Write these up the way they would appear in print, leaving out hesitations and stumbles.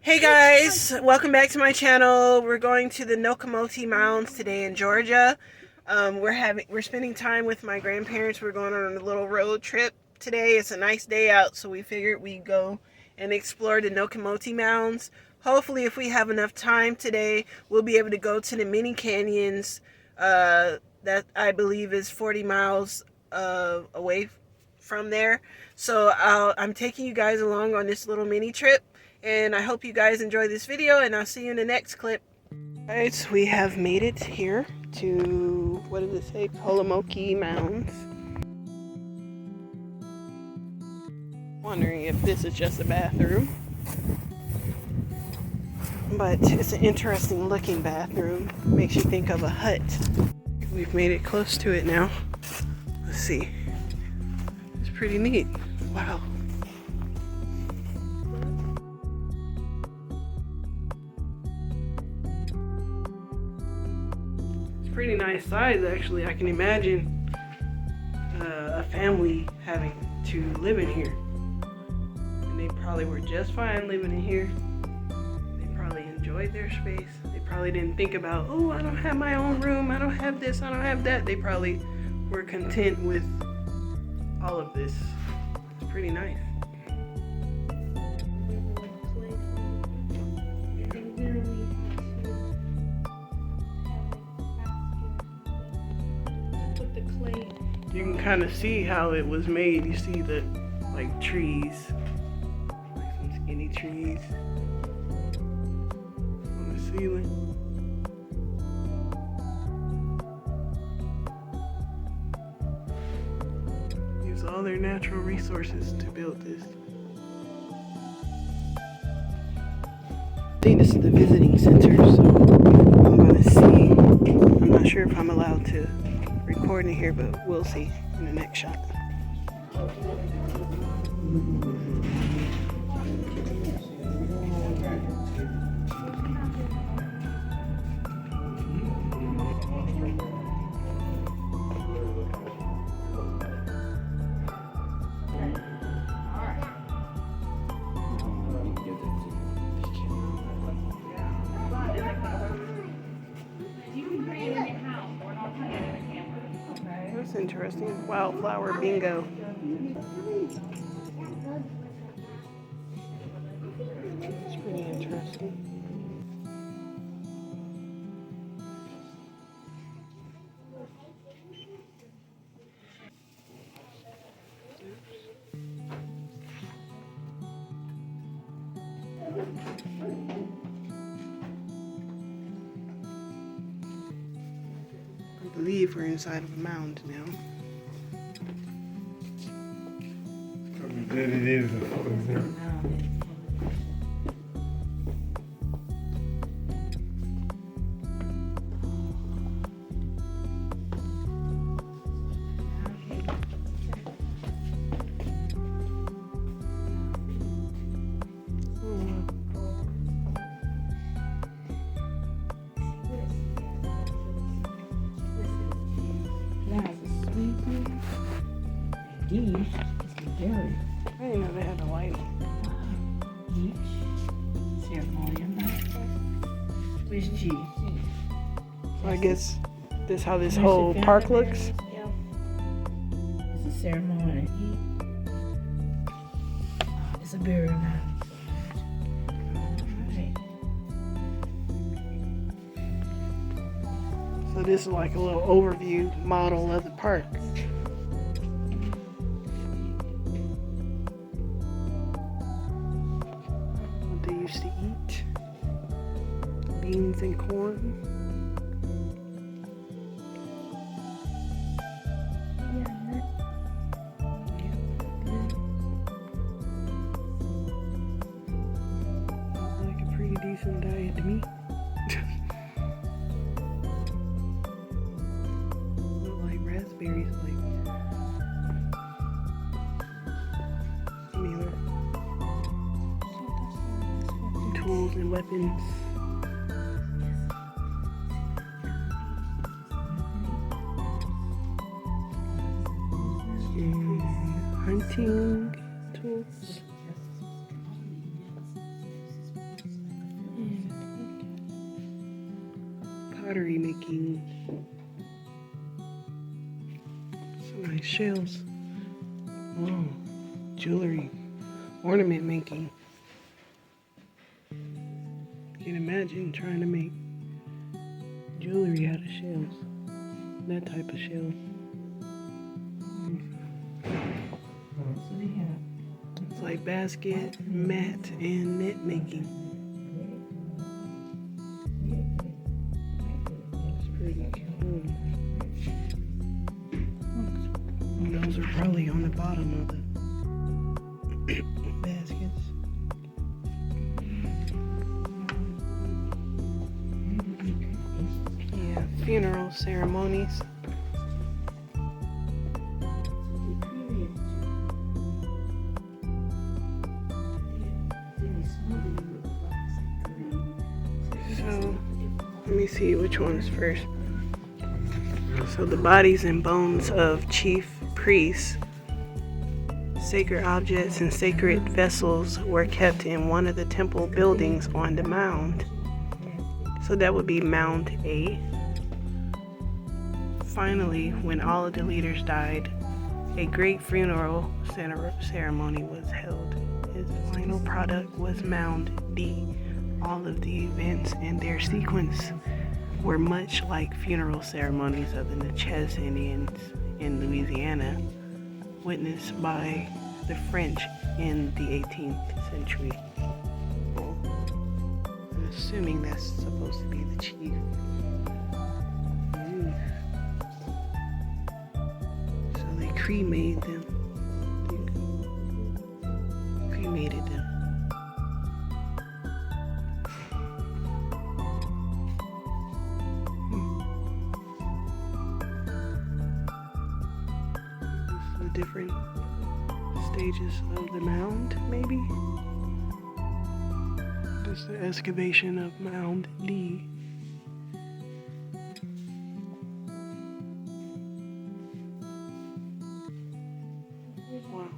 Hey guys, welcome back to my channel. We're going to the Kolomoki Mounds today in Georgia. We're spending time with my grandparents. We're going on a little road trip today. It's a nice day out, so we figured we'd go and explore the Kolomoki Mounds. Hopefully, if we have enough time today, we'll be able to go to the mini canyons that I believe is 40 miles away from there. So I'm taking you guys along on this little mini trip. And I hope you guys enjoy this video, and I'll see you in the next clip. Alright, so we have made it here to, what does it say? Kolomoki Mounds. Wondering if this is just a bathroom. But it's an interesting looking bathroom. Makes you think of a hut. We've made it close to it now. Let's see. It's pretty neat. Wow. Pretty nice size, actually. I can imagine a family having to live in here, and they probably were just fine living in here. They probably enjoyed their space. They probably didn't think about, oh, I don't have my own room, I don't have this, I don't have that. They probably were content with all of this. It's pretty nice. You can kind of see how it was made. You see the trees, like some skinny trees on the ceiling. Use all their natural resources to build this. I think this is the visiting center, so I'm gonna see. I'm not sure if I'm allowed to record in here, but we'll see in the next shot. That's interesting. Wildflower bingo. It's pretty interesting. I believe we're inside of a mound now. There it is. I didn't know they had a light. Where's G? So I guess this is how this whole park looks. Yeah. It's a ceremony. It's a burial mound. Right. So this is like a little overview model of the park. What they used to eat. Beans and corn. Like a pretty decent diet to me. Like raspberries, like similar tools and weapons. Hunting tools. pottery making. Some nice shells. Oh, jewelry, ornament making. Can't imagine trying to make jewelry out of shells. That type of shell. So they have It's like basket, mat, and net making. It's pretty cool. And those are probably on the bottom of the baskets. Yeah, funeral ceremonies. So, let me see which one's first. So the bodies and bones of chief priests, sacred objects, and sacred vessels were kept in one of the temple buildings on the mound. So that would be Mound A. Finally, when all of the leaders died, a great funeral ceremony was held. His final product was Mound D. All of the events and their sequence were much like funeral ceremonies of the Natchez Indians in Louisiana, witnessed by the French in the 18th century. Well, I'm assuming that's supposed to be the chief. So they cremated them. Cremated them. The different stages of the mound, maybe? This is the excavation of Mound D. Wow.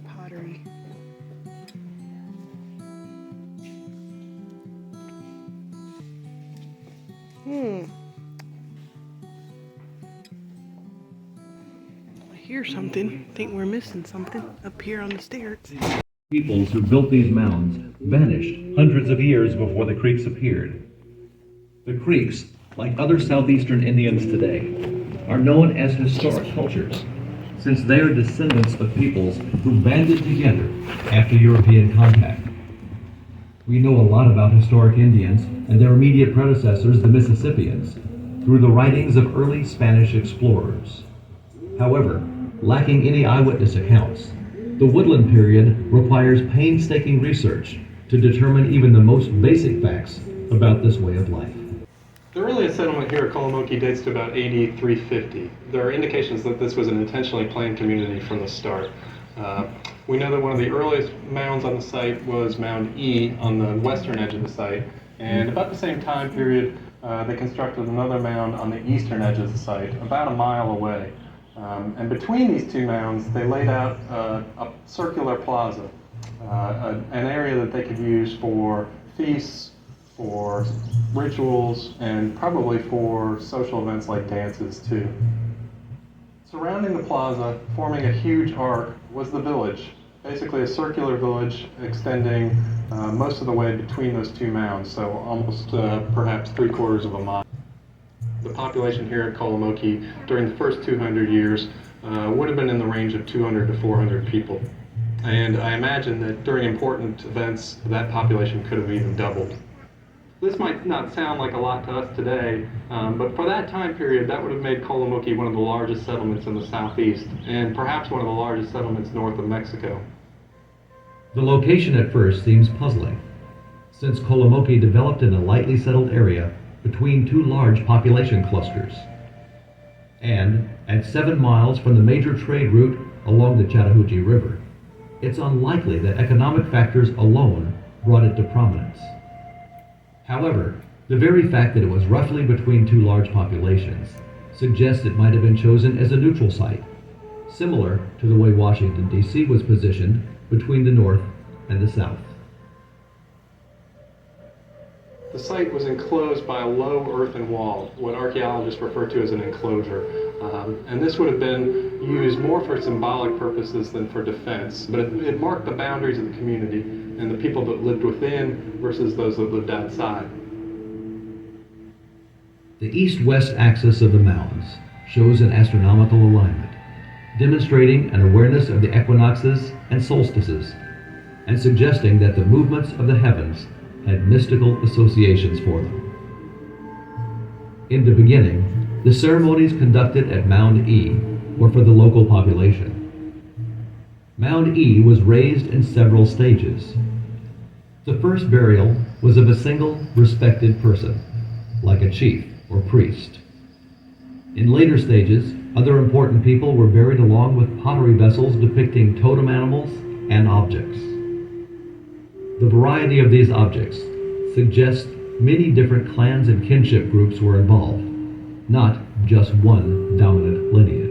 Pottery. I hear something. Think we're missing something up here on the stairs. Peoples who built these mounds vanished hundreds of years before the Creeks appeared. The Creeks, like other southeastern Indians today, are known as historic cultures, since they are descendants of peoples who banded together after European contact. We know a lot about historic Indians and their immediate predecessors, the Mississippians, through the writings of early Spanish explorers. However, lacking any eyewitness accounts, the woodland period requires painstaking research to determine even the most basic facts about this way of life. The earliest settlement here at Kolomoki dates to about AD 350. There are indications that this was an intentionally planned community from the start. We know that one of the earliest mounds on the site was Mound E on the western edge of the site, and about the same time period they constructed another mound on the eastern edge of the site, about a mile away. And between these two mounds they laid out a circular plaza, an area that they could use for feasts, for rituals, and probably for social events like dances too. Surrounding the plaza, forming a huge arc, was the village, basically a circular village extending most of the way between those two mounds, so almost perhaps 3/4 of a mile. The population here at Kolomoki during the first 200 years would have been in the range of 200 to 400 people. And I imagine that during important events, that population could have even doubled. This might not sound like a lot to us today, but for that time period, that would have made Kolomoki one of the largest settlements in the southeast, and perhaps one of the largest settlements north of Mexico. The location at first seems puzzling, since Kolomoki developed in a lightly settled area between two large population clusters. And at 7 miles from the major trade route along the Chattahoochee River, it's unlikely that economic factors alone brought it to prominence. However, the very fact that it was roughly between two large populations suggests it might have been chosen as a neutral site similar to the way Washington, D.C. was positioned between the North and the South. The site was enclosed by a low earthen wall, what archaeologists refer to as an enclosure. And this would have been used more for symbolic purposes than for defense, but it marked the boundaries of the community and the people that lived within versus those that lived outside. The east-west axis of the mounds shows an astronomical alignment, demonstrating an awareness of the equinoxes and solstices, and suggesting that the movements of the heavens had mystical associations for them. In the beginning, the ceremonies conducted at Mound E were for the local population. Mound E was raised in several stages. The first burial was of a single respected person, like a chief or priest. In later stages, other important people were buried along with pottery vessels depicting totem animals and objects. The variety of these objects suggests many different clans and kinship groups were involved, not just one dominant lineage.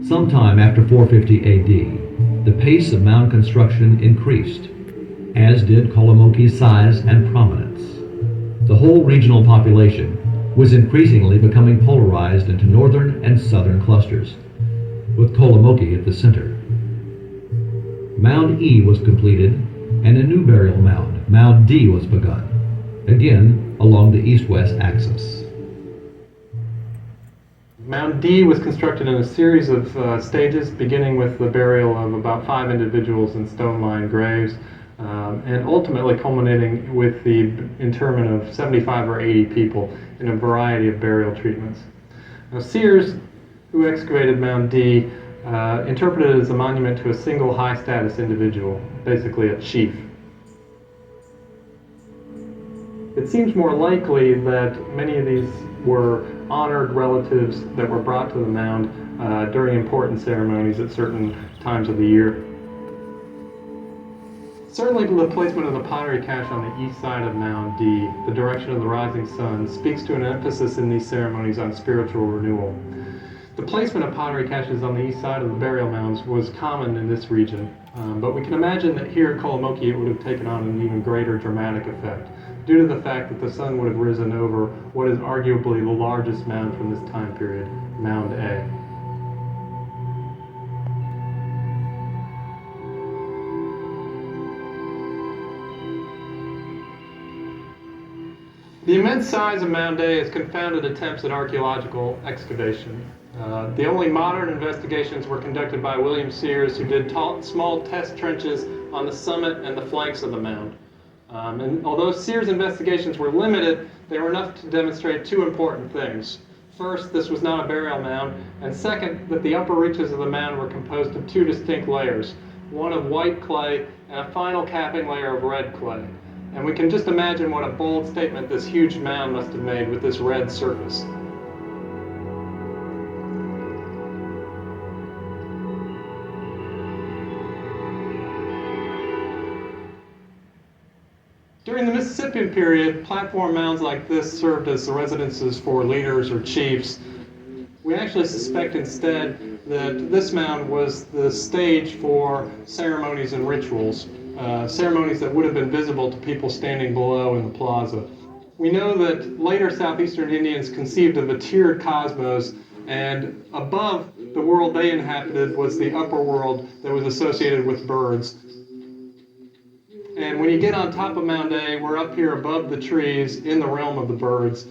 Sometime after 450 AD, the pace of mound construction increased, as did Kolomoki's size and prominence. The whole regional population was increasingly becoming polarized into northern and southern clusters, with Kolomoki at the center. Mound E was completed, and a new burial mound, Mound D, was begun, again along the east-west axis. Mound D was constructed in a series of stages, beginning with the burial of about 5 individuals in stone-lined graves, and ultimately culminating with the interment of 75 or 80 people in a variety of burial treatments. Now, Sears, who excavated Mound D, interpreted it as a monument to a single high-status individual, basically a chief. It seems more likely that many of these were honored relatives that were brought to the mound during important ceremonies at certain times of the year. Certainly the placement of the pottery cache on the east side of Mound D, the direction of the rising sun, speaks to an emphasis in these ceremonies on spiritual renewal. The placement of pottery caches on the east side of the burial mounds was common in this region, but we can imagine that here at Kolomoki it would have taken on an even greater dramatic effect, due to the fact that the sun would have risen over what is arguably the largest mound from this time period, Mound A. The immense size of Mound A has confounded attempts at archaeological excavation. The only modern investigations were conducted by William Sears, who did small test trenches on the summit and the flanks of the mound. And although Sears' investigations were limited, they were enough to demonstrate 2 important things. First, this was not a burial mound, and second, that the upper reaches of the mound were composed of 2 distinct layers, one of white clay and a final capping layer of red clay. And we can just imagine what a bold statement this huge mound must have made with this red surface. During the Mississippian period, platform mounds like this served as the residences for leaders or chiefs. We actually suspect instead that this mound was the stage for ceremonies and rituals. Ceremonies that would have been visible to people standing below in the plaza. We know that later southeastern Indians conceived of a tiered cosmos, and above the world they inhabited was the upper world that was associated with birds. And when you get on top of Mound A, we're up here above the trees in the realm of the birds.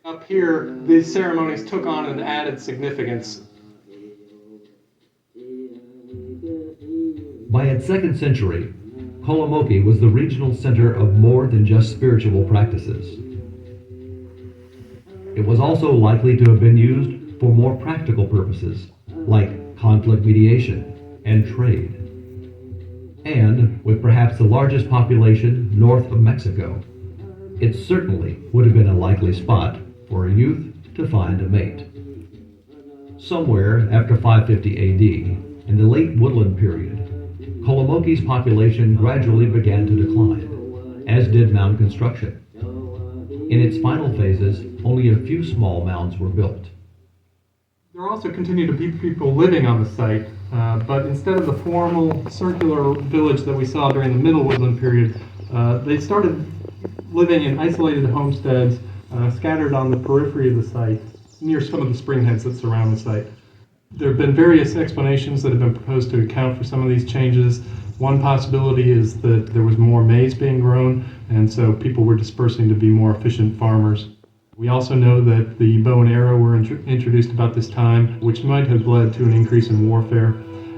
Up here, these ceremonies took on an added significance. By its 2nd century, Kolomoki was the regional center of more than just spiritual practices. It was also likely to have been used for more practical purposes, like conflict mediation and trade. And, with perhaps the largest population north of Mexico, it certainly would have been a likely spot for a youth to find a mate. Somewhere after 550 AD, in the late woodland period, Kolomoki's population gradually began to decline, as did mound construction. In its final phases, only a few small mounds were built. There also continue to be people living on the site, but instead of the formal circular village that we saw during the Middle Woodland period, they started living in isolated homesteads scattered on the periphery of the site, near some of the springheads that surround the site. There have been various explanations that have been proposed to account for some of these changes. One possibility is that there was more maize being grown, and so people were dispersing to be more efficient farmers. We also know that the bow and arrow were introduced about this time, which might have led to an increase in warfare.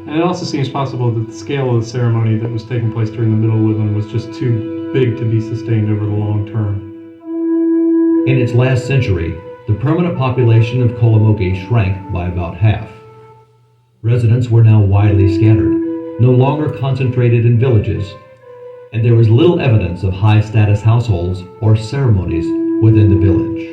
And it also seems possible that the scale of the ceremony that was taking place during the Middle Woodland was just too big to be sustained over the long term. In its last century, the permanent population of Kolomoki shrank by about half. Residents were now widely scattered, no longer concentrated in villages, and there was little evidence of high-status households or ceremonies within the village.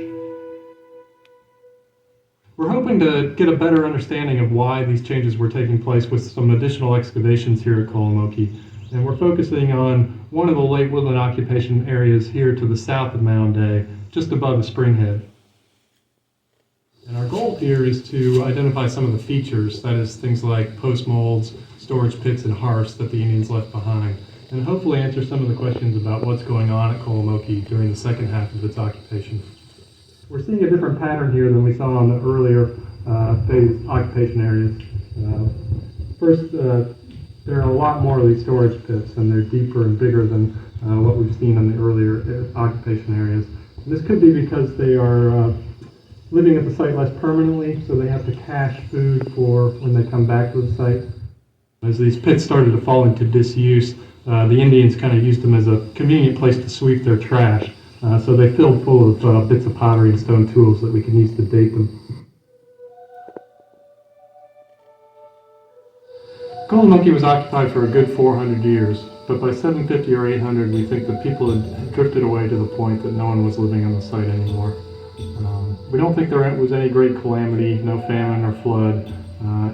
We're hoping to get a better understanding of why these changes were taking place with some additional excavations here at Kolomoki, and we're focusing on one of the late woodland occupation areas here to the south of Mound A, just above the springhead. And our goal here is to identify some of the features, that is, things like post molds, storage pits, and hearths that the Indians left behind, and hopefully answer some of the questions about what's going on at Kolomoki during the second half of its occupation. We're seeing a different pattern here than we saw on the earlier phase occupation areas. First, there are a lot more of these storage pits, and they're deeper and bigger than what we've seen in the earlier occupation areas. And this could be because they are living at the site less permanently, so they have to cache food for when they come back to the site. As these pits started to fall into disuse, the Indians kind of used them as a convenient place to sweep their trash. So they filled full of bits of pottery and stone tools that we can use to date them. Kolomoki was occupied for a good 400 years, but by 750 or 800 we think that people had drifted away to the point that no one was living on the site anymore. We don't think there was any great calamity, no famine or flood.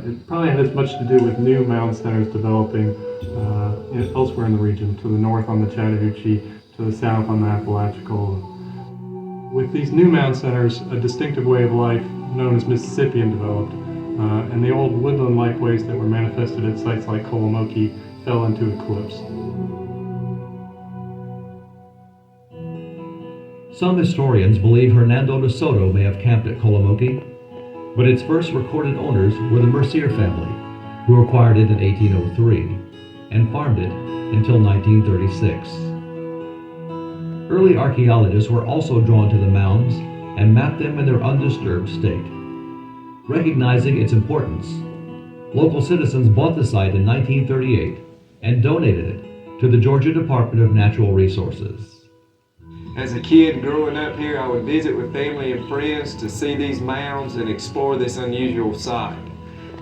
It probably had as much to do with new mound centers developing elsewhere in the region, to the north on the Chattahoochee, to the south on the Apalachicola. With these new mound centers, a distinctive way of life known as Mississippian developed, and the old woodland-like ways that were manifested at sites like Kolomoki fell into eclipse. Some historians believe Hernando de Soto may have camped at Kolomoki, but its first recorded owners were the Mercier family, who acquired it in 1803 and farmed it until 1936. Early archaeologists were also drawn to the mounds and mapped them in their undisturbed state. Recognizing its importance, local citizens bought the site in 1938 and donated it to the Georgia Department of Natural Resources. As a kid growing up here, I would visit with family and friends to see these mounds and explore this unusual site.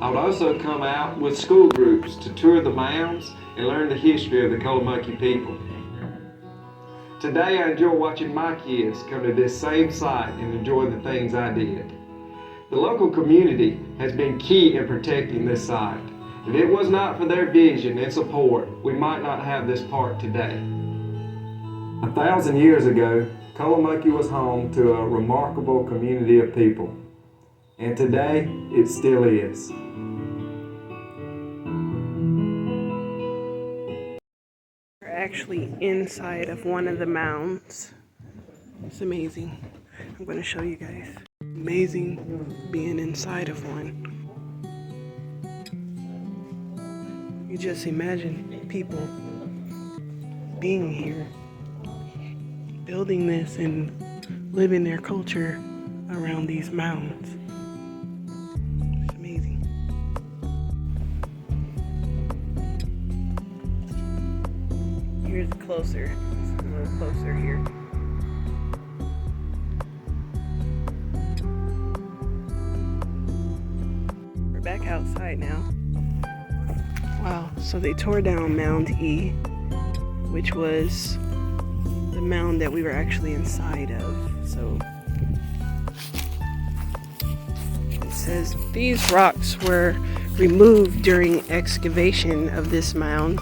I would also come out with school groups to tour the mounds and learn the history of the Kolomoki people. Today I enjoy watching my kids come to this same site and enjoy the things I did. The local community has been key in protecting this site. If it was not for their vision and support, we might not have this park today. 1,000 years ago, Kolomoki was home to a remarkable community of people, and today it still is. We're actually inside of one of the mounds. It's amazing. I'm going to show you guys. Amazing being inside of one. You just imagine people being here, building this and living their culture around these mounds. It's amazing. Here's closer. It's a little closer here. We're back outside now. Wow, so they tore down Mound E, which was the mound that we were actually inside of. So it says these rocks were removed during excavation of this mound,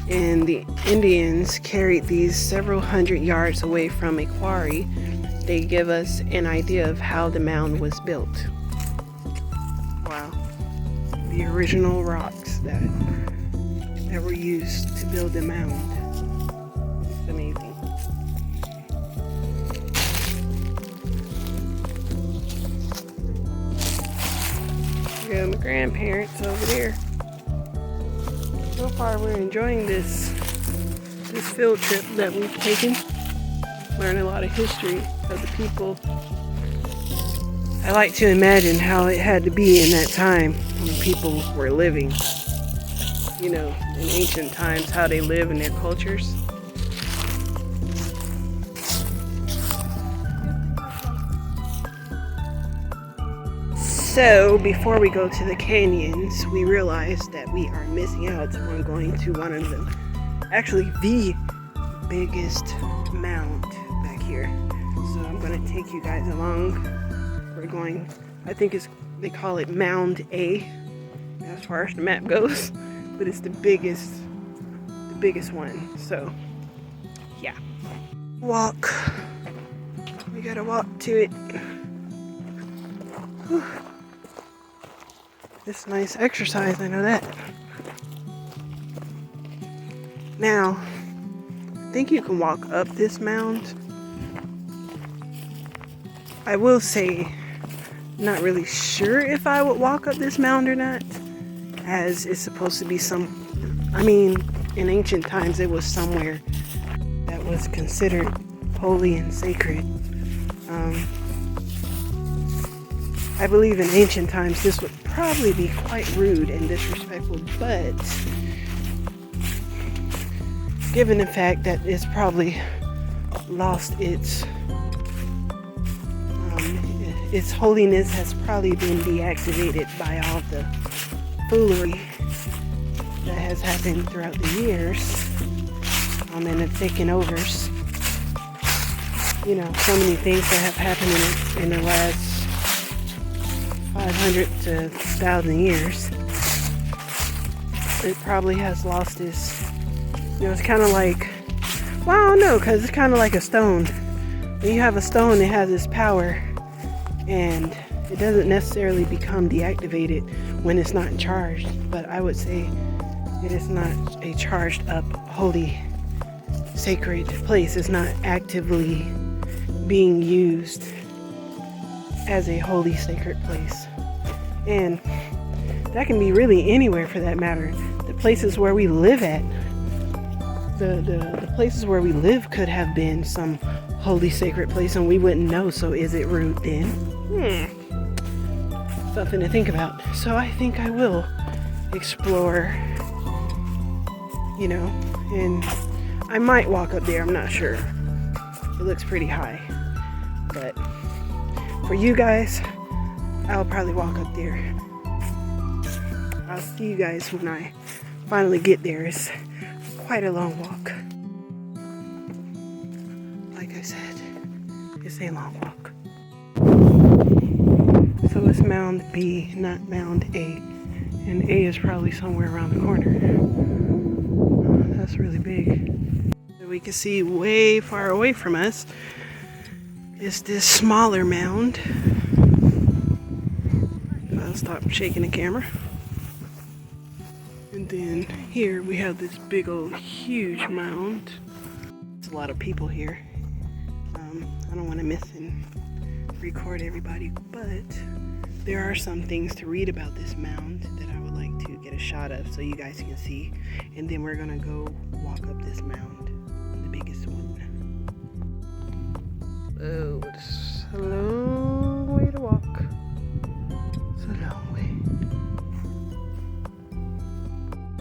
and the Indians carried these several hundred yards away from a quarry they give us an idea of how the mound was built. Wow. The original rocks that were used to build the mound. It's amazing. Yeah, my grandparents over there. So far we're enjoying this field trip that we've taken. Learn a lot of history of the people. I like to imagine how it had to be in that time when people were living. You know, in ancient times, how they live in their cultures. So, before we go to the canyons, we realized that we are missing out on going to one of them. Actually, the biggest mound back here. So I'm going to take you guys along. We're going, I think they call it Mound A as far as the map goes, but it's the biggest one. So yeah, walk. We gotta walk to it. Whew. It's nice exercise, I know that. Now, I think you can walk up this mound. I will say, not really sure if I would walk up this mound or not, as it's supposed to be in ancient times it was somewhere that was considered holy and sacred. I believe in ancient times this would probably be quite rude and disrespectful, but given the fact that it's probably lost its holiness, has probably been deactivated by all the foolery that has happened throughout the years, and the taking overs. You know, so many things that have happened in the last 500 to 1,000 years. It probably has lost its, you know, it's kind of like, well, I don't know, because it's kind of like a stone. When you have a stone, it has this power, and it doesn't necessarily become deactivated when it's not charged. But I would say it is not a charged up, holy, sacred place. It's not actively being used as a holy, sacred place. And that can be really anywhere for that matter. The places where we live at, the places where we live could have been some holy, sacred place and we wouldn't know. So is it rude then? Something to think about. So I think I will explore, you know, and I might walk up there, I'm not sure. It looks pretty high. But for you guys, I'll probably walk up there. I'll see you guys when I finally get there. It's quite a long walk. Like I said, it's a long walk. So it's Mound B, not Mound A. And A is probably somewhere around the corner. That's really big. We can see way far away from us is this smaller mound. I'll stop shaking the camera. And then here we have this big old huge mound. There's a lot of people here. I don't want to miss and record everybody, but there are some things to read about this mound that I would like to get a shot of so you guys can see. And then we're gonna go walk up this mound, the biggest one. Oh, it's a long way to walk. It's a long way.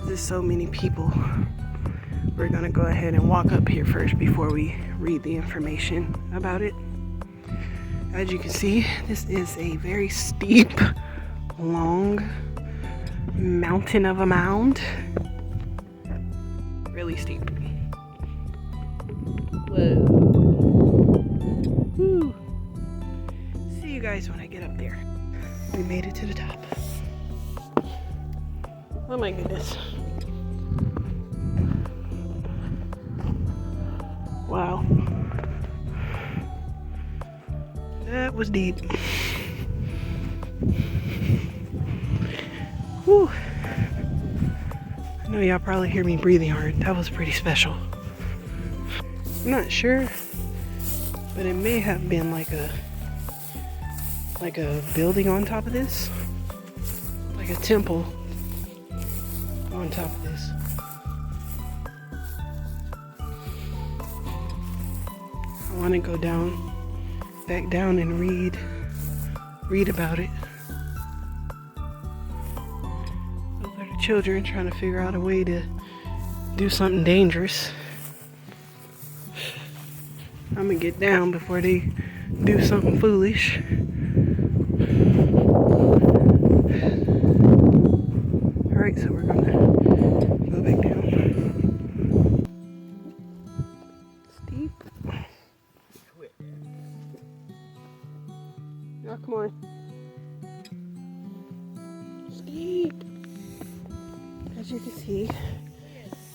There's so many people. We're gonna go ahead and walk up here first before we read the information about it. As you can see, this is a very steep, long mountain of a mound. Really steep. Whoa. Woo. See you guys when I get up there. We made it to the top. Oh my goodness. Wow. was deep. Whew. I know y'all probably hear me breathing hard. That was pretty special. I'm not sure, but it may have been like a building on top of this, like a temple on top of this. I want to go back down and read about it. Those are the children trying to figure out a way to do something dangerous. I'm gonna get down before they do something foolish. Alright, so we're gonna go back down. Steep. Oh, come on. Steep. As you can see,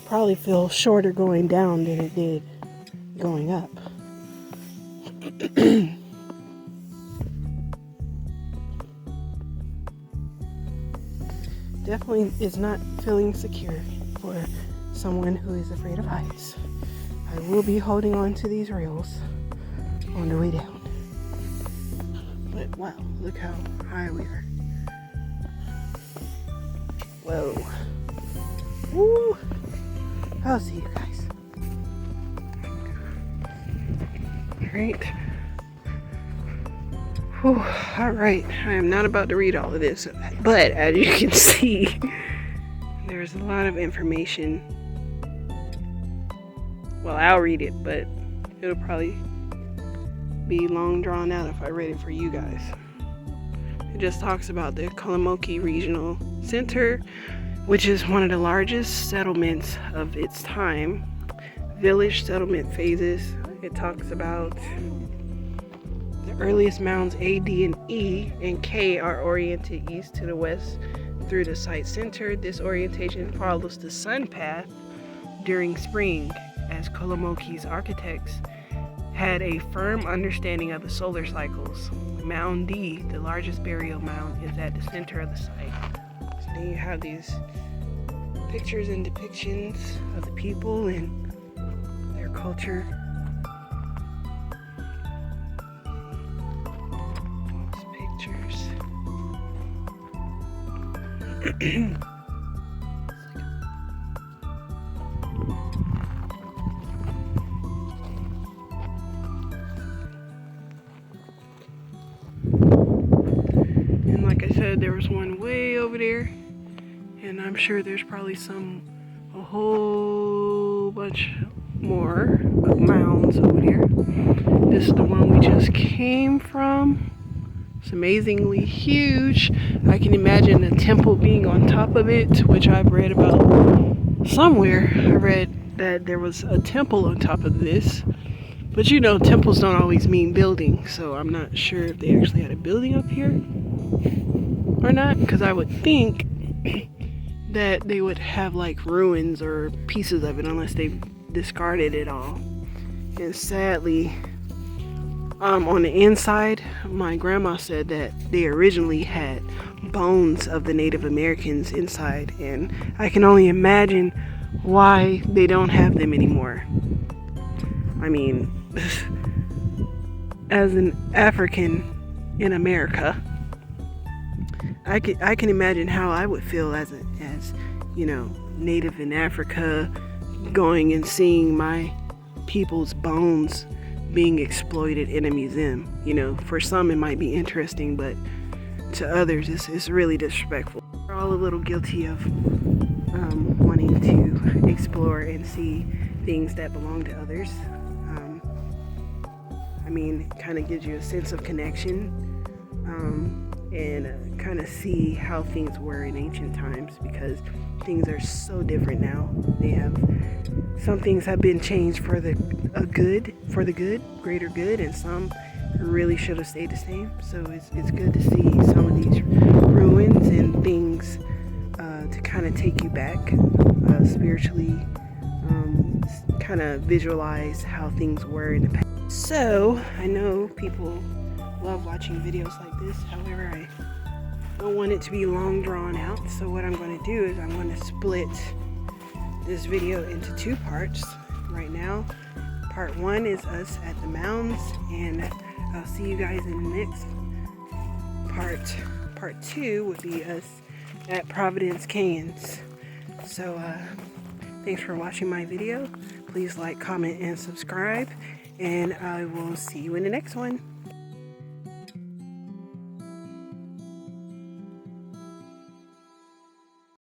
probably feels shorter going down than it did going up. Definitely is not feeling secure for someone who is afraid of heights. I will be holding on to these rails on the way down. But wow, look how high we are. Whoa. Woo! I'll see you guys. Alright. Alright, I am not about to read all of this, but as you can see, there's a lot of information. Well, I'll read it, but it'll probably be long drawn out if I read it for you guys. It just talks about the Kolomoki Regional Center, which is one of the largest settlements of its time. Village settlement phases. It talks about the earliest mounds A, D, and E and K are oriented east to the west through the site center. This orientation follows the sun path during spring, as Kolomoki's architects had a firm understanding of the solar cycles. Mound D, the largest burial mound, is at the center of the site. So then you have these pictures and depictions of the people and their culture. Those pictures. And like I said, there was one way over there, and I'm sure there's probably a whole bunch more mounds over there. This is the one we just came from. It's amazingly huge. I can imagine a temple being on top of it, which I've read about somewhere. I read that there was a temple on top of this. But you know, temples don't always mean building, so I'm not sure if they actually had a building up here or not, because I would think that they would have like ruins or pieces of it unless they discarded it all. And sadly, on the inside, my grandma said that they originally had bones of the Native Americans inside, and I can only imagine why they don't have them anymore. I mean, as an African in America, I can imagine how I would feel as you know, native in Africa, going and seeing my people's bones being exploited in a museum. You know, for some it might be interesting, but to others it's really disrespectful. We're all a little guilty of wanting to explore and see things that belong to others. I mean, it kind of gives you a sense of connection, and kind of see how things were in ancient times, because things are so different now. Some things have been changed for the good, greater good, and some really should have stayed the same. So it's good to see some of these ruins and things to kind of take you back spiritually, kind of visualize how things were in the past. So I know people love watching videos like this. However, I don't want it to be long drawn out. So what I'm going to do is I'm going to split this video into 2 parts. Right now, part 1 is us at the Mounds, and I'll see you guys in the next part. Part 2 would be us at Providence Canyons. So thanks for watching my video. Please like, comment, and subscribe, and I will see you in the next one.